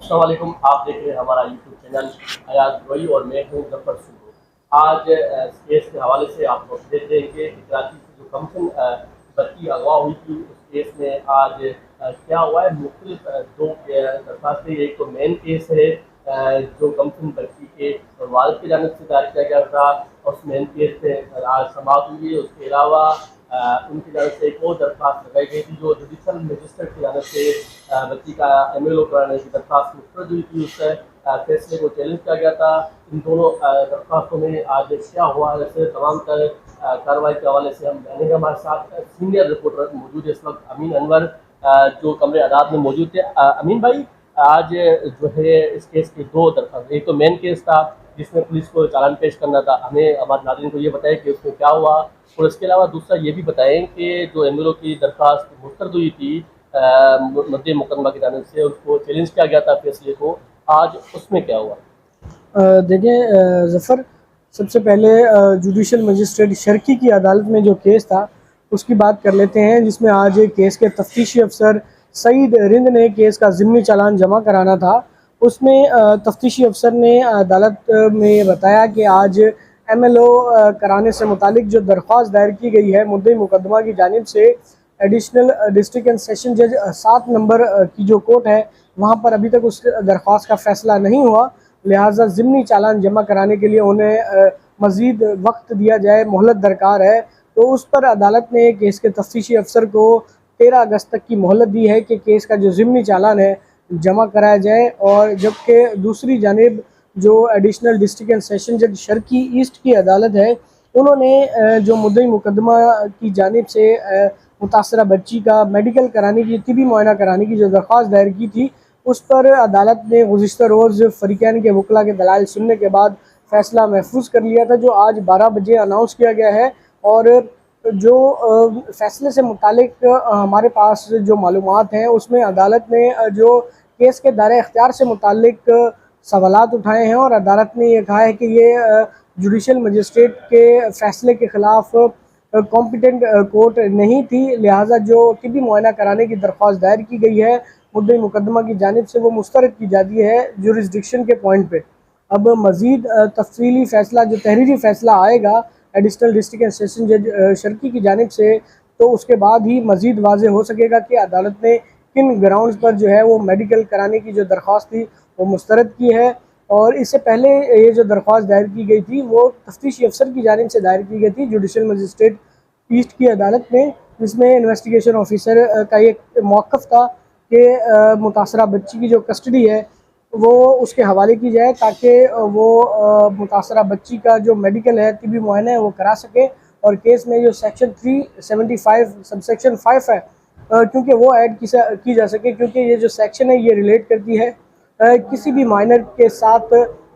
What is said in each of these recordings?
अस्सलाम वालेकुम। आप देख रहे हैं हमारा यूट्यूब चैनल अयाज वही और मैं हूँ जफर सिंह। आज इस केस के हवाले से आप लोग देख रहे हैं कि कराची से जो कमसन बच्ची अगवा हुई थी उस केस में आज क्या हुआ है। मुख्तलिफ दो दरखास्तें, एक तो मेन केस है जो कमसन बच्ची के वालिद की जानिब से दायर किया गया था, उस मेन केस से आज समाप्त हुई है। उसके अलावा उनकी जानब से एक और दरख्वास्त लगाई गई थी जो जुडिशल मजिस्ट्रेट की जानब से बच्ची का MLO कराने की दरख्वास्त मुस्तरद हुई थी। उस फैसले को चैलेंज किया गया था। इन दोनों दरख्वास्तों में आज क्या हुआ है, ऐसे तमाम तर कार्रवाई के हवाले से हम जानेंगे। हमारे साथ सीनियर रिपोर्टर मौजूद है इस वक्त अमीन अनवर, जो कमरे अदालत में मौजूद थे। अमीन भाई, आज जो है इस केस के दो दरख्वास्त, एक तो मेन केस था जिसमें पुलिस को चालान पेश करना था, हमें हमारे नाज़रीन को ये बताएं कि उसमें क्या हुआ, और इसके अलावा दूसरा ये भी बताएं कि जो MLO की दरख्वास्त मुस्तरद हुई थी मद्दे मुकदमा की जानिब से, उसको चैलेंज किया गया था फैसले को, आज उसमें क्या हुआ? देखें ज़फ़र, सबसे पहले जुडिशल मजिस्ट्रेट शर्की की अदालत में जो केस था उसकी बात कर लेते हैं, जिसमें आज केस के तफ्तीशी अफसर सईद रिंद ने केस का ज़िम्नी चालान जमा कराना था। उसमें तफ्तीशी अफसर ने अदालत में बताया कि आज MLO कराने से मुतालिक जो दरख्वास्त दायर की गई है मुद्दई मुकदमा की जानिब से, एडिशनल डिस्ट्रिक्ट एंड सेशन जज 7 नंबर की जो कोर्ट है वहाँ पर अभी तक उस दरख्वास्त का फ़ैसला नहीं हुआ। लिहाजा ज़िम्नी चालान जमा कराने के लिए उन्हें मज़ीद वक्त दिया जाए, मोहलत दरकार है। तो उस पर अदालत ने केस के तफ्तीशी अफसर को 13 अगस्त तक की मोहलत दी है कि केस का जो ज़िम्नी चालान है जमा कराया जाए। और जबकि दूसरी जानिब जो एडिशनल डिस्ट्रिक्ट एंड सेशन जज शर्की ईस्ट की अदालत है, उन्होंने जो मुद्दई मुकदमा की जानिब से मुतासरा बच्ची का मेडिकल कराने की, तिबी मुआयना कराने की जो दरख्वास्त दायर की थी, उस पर अदालत ने गुज़िश्ता रोज़ फ़रीक़ैन के वकला के दलाइल सुनने के बाद फ़ैसला महफूज कर लिया था, जो आज 12 बजे अनाउंस किया गया है। और जो फ़ैसले से मुतालिक हमारे पास जो मालूमात हैं उसमें अदालत ने जो केस के दायरे इख्तियार से मुतालिक सवालात उठाए हैं, और अदालत ने यह कहा है कि ये जुडिशल मजिस्ट्रेट के फ़ैसले के ख़िलाफ़ कॉम्पिटेंट कोर्ट नहीं थी। लिहाजा जो तिबी मुआयना कराने की दरख्वास्त दायर की गई है मुद्दई मुकदमा की जानिब से, वो मुस्तरद की जाती है जुरिस्डिक्शन के पॉइंट पे। अब मज़ीद तफसीली फ़ैसला, जो तहरीरी फ़ैसला आएगा एडिशनल डिस्ट्रिक्ट एंड सेशन जज शर्की की जानिब से, तो उसके बाद ही मज़ीद वाज़े हो सकेगा कि अदालत ने किन ग्राउंड्स पर जो है वो मेडिकल कराने की जो दरख्वास्त थी वो मुस्तरद की है। और इससे पहले ये जो दरख्वास्त दायर की गई थी वो तफ्तीशी अफसर की जानिब से दायर की गई थी जुडिशल मजिस्ट्रेट ईस्ट की अदालत में, जिसमें इन्वेस्टिगेशन ऑफिसर का एक मौक़िफ़ था कि मुतासरा बच्ची की जो कस्टडी है वो उसके हवाले की जाए, ताकि वो मुतासरा बच्ची का जो मेडिकल है, तिबी मुआयना है, वो करा सके। और केस में जो सेक्शन 375 सबसेक्शन 5 है, क्योंकि वो ऐड की जा सके, क्योंकि ये जो सेक्शन है ये रिलेट करती है किसी भी माइनर के साथ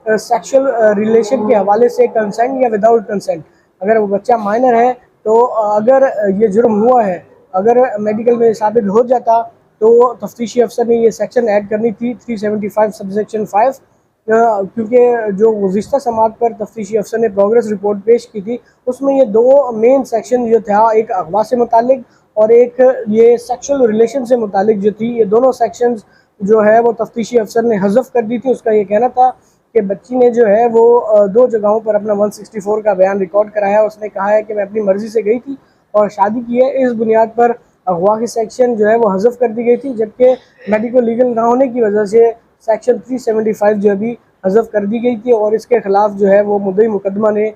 सेक्सुअल रिलेशन के हवाले से, कंसेंट या विदाउट कंसेंट। अगर वो बच्चा माइनर है तो अगर ये जुर्म हुआ है, अगर मेडिकल में साबित हो जाता, तो तफ्तीशी अफसर ने ये सेक्शन ऐड करनी थी 375 सबसेक्शन 5, क्योंकि जो गुज़िश्ता समात पर तफ्तीशी अफसर ने प्रोग्रेस रिपोर्ट पेश की थी उसमें ये दो मेन सेक्शन जो था, एक अगवा से मुतालिक और एक ये सेक्सुअल रिलेशन से मुतालिक जो थी, ये दोनों सेक्शंस जो है वो तफ्तीशी अफसर ने हज़फ कर दी थी। उसका ये कहना था कि बच्ची ने जो है वो 2 जगहों पर अपना 164 का बयान रिकॉर्ड कराया। उसने कहा है कि मैं अपनी मर्ज़ी से गई थी और शादी की है। इस बुनियाद पर अगवा की सेक्शन जो है वो हज़फ कर दी गई थी, जबकि मेडिकल लीगल ना होने की वजह से सेक्शन 375 जो अभी हज़फ कर दी गई थी, और इसके ख़िलाफ़ जो है वो मुद्दई मुकदमा ने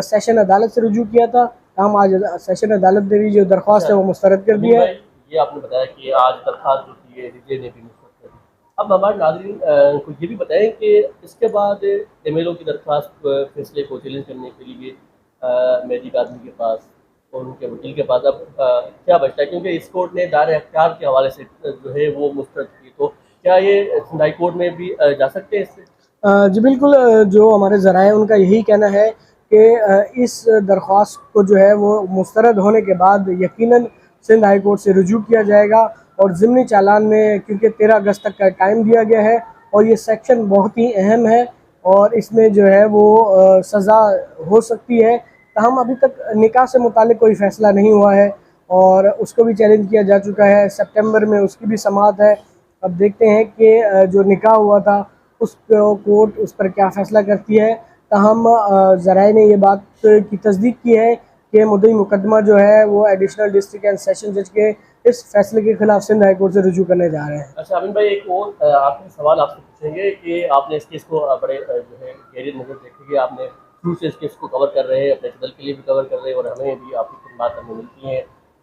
सेशन अदालत से रुजू किया था। हम आज सेशन अदालत ने भी जो दरख्वास्त है वो मुस्तरद कर दिया है। ये आपने बताया कि आज दरख्वास्त जो थी ये रिजे ने भी मुस्तरद कर दी। अब हमारे नाज़रीन को ये भी बताएं कि इसके बाद MLO की दरख्वास्त फैसले को चैलेंज करने के लिए मेडिक आदमी के पास और उनके वकील के पास अब क्या बचता है, क्योंकि इस कोर्ट ने दायरे अख्तियार के हवाले से जो है वो मुस्तरद की, तो क्या ये हाई कोर्ट में भी जा सकते हैं इससे? जी बिल्कुल, जो हमारे ज़राए उनका यही कहना है कि इस दरख्वास्त को जो है वो मुस्तरद होने के बाद यकीनन सिंध हाई कोर्ट से रुजू किया जाएगा। और ज़िम्नी चालान में क्योंकि 13 अगस्त तक का टाइम दिया गया है और ये सेक्शन बहुत ही अहम है और इसमें जो है वो सज़ा हो सकती है। ताहम अभी तक निकाह से मुतालिक कोई फ़ैसला नहीं हुआ है और उसको भी चैलेंज किया जा चुका है। सितंबर में उसकी भी समाअत है। अब देखते हैं कि जो निकाह हुआ था उस कोर्ट उस पर क्या फ़ैसला करती है। ताहम ज़राए ने ये बात की तस्दीक की है कि मुद्दई मुकदमा जो है वो एडिशनल डिस्ट्रिक्ट एंड सेशन जज के इस फैसले के खिलाफ सिंध हाई कोर्ट से रुजू करने जा रहे हैं। अच्छा अमीन भाई, एक और आखिरी सवाल आपसे पूछेंगे कि आपने इस केस को बड़े जो है गहरी नज़र देखेंगे, आपने शुरू से इस केस को कवर कर रहे हैं, अपने चैनल के लिए भी कवर कर रहे हैं और हमें भी आपकी खिदमत हमें मिलती हैं।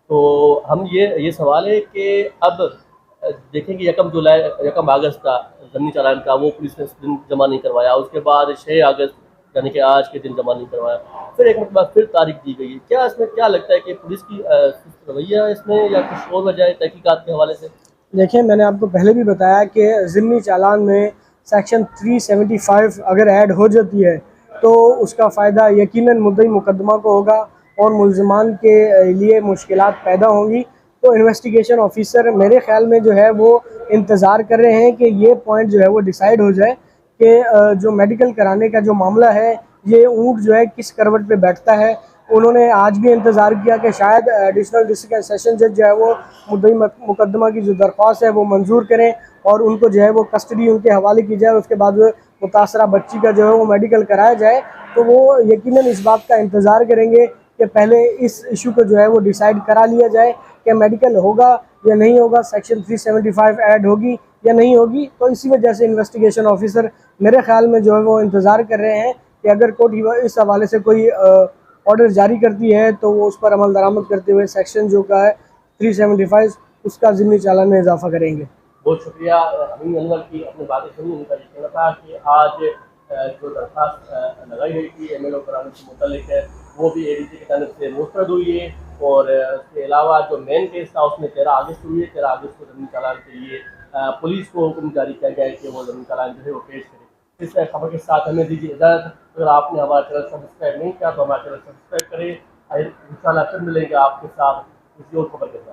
तो हम ये सवाल है कि अब देखेंगे 1 अगस्त का ज़मीनी चालान का वो पुलिस ने उस दिन जमा नहीं करवाया, उसके बाद 6 अगस्त यानी कि आज के दिन जमा नहीं करवाया, फिर एक मरतबा फिर तारीख दी गई है। क्या इसमें क्या लगता है कि पुलिस की सुस्त रवैया है इसमें या कुछ और वजह है तहकीकात के हवाले से? देखिए, मैंने आपको पहले भी बताया कि ज़िमनी चालान में सेक्शन 375 अगर ऐड हो जाती है तो उसका फ़ायदा यकीनन मुद्दई मुकदमा को होगा और मुल्ज़िमान के लिए मुश्किलात पैदा होंगी। तो इन्वेस्टिगेशन ऑफिसर मेरे ख़्याल में जो है वो इंतज़ार कर रहे हैं कि ये पॉइंट जो है वो डिसाइड हो जाए कि जो मेडिकल कराने का जो मामला है, ये ऊँट जो है किस करवट पे बैठता है। उन्होंने आज भी इंतज़ार किया कि शायद एडिशनल डिस्ट्रिक्ट एंड सेशन जज जो है वो मुद्दई मुकदमा की जो दरख्वास्त है वो मंजूर करें और उनको जो है वो कस्टडी उनके हवाले की जाए। उसके बाद मुतासरा बच्ची का जो है वो मेडिकल कराया जाए। तो वो यकीनन इस बात का इंतज़ार करेंगे कि पहले इस इशू को जो है वो डिसाइड करा लिया जाए कि मेडिकल होगा या नहीं होगा, सेक्शन 375 ऐड होगी या नहीं होगी। तो इसी वजह से इन्वेस्टिगेशन ऑफिसर मेरे ख्याल में जो है वो इंतज़ार कर रहे हैं कि अगर कोर्ट इस हवाले से कोई ऑर्डर जारी करती है तो वो उस पर अमल दरामद करते हुए सेक्शन जो का है 375 उसका ज़िमनी चालान में इजाफा करेंगे। बहुत शुक्रिया अमीन अनवर की अपनी बातें सुनी। उनका ये कहना था कि आज जो दरख्वास्त लगाई गई थी MLO कराने से मुतल्लिक है वो भी ADC की तरफ से मुस्तरद हुई है और उसके अलावा जो मेन केस था उसमें 13 अगस्त हुई है। 13 अगस्त को ज़मीनी चालान के लिए पुलिस को हुक्म जारी किया गया है कि वो ज़मीनी चालान जो है वो पेश करे। इस खबर के साथ हमें दीजिए इजाज़त। अगर आपने हमारा चैनल सब्सक्राइब नहीं किया तो हमारा चैनल सब्सक्राइब करें। इंशाल्लाह फिर मिलेंगे आपके साथ किसी और खबर के साथ।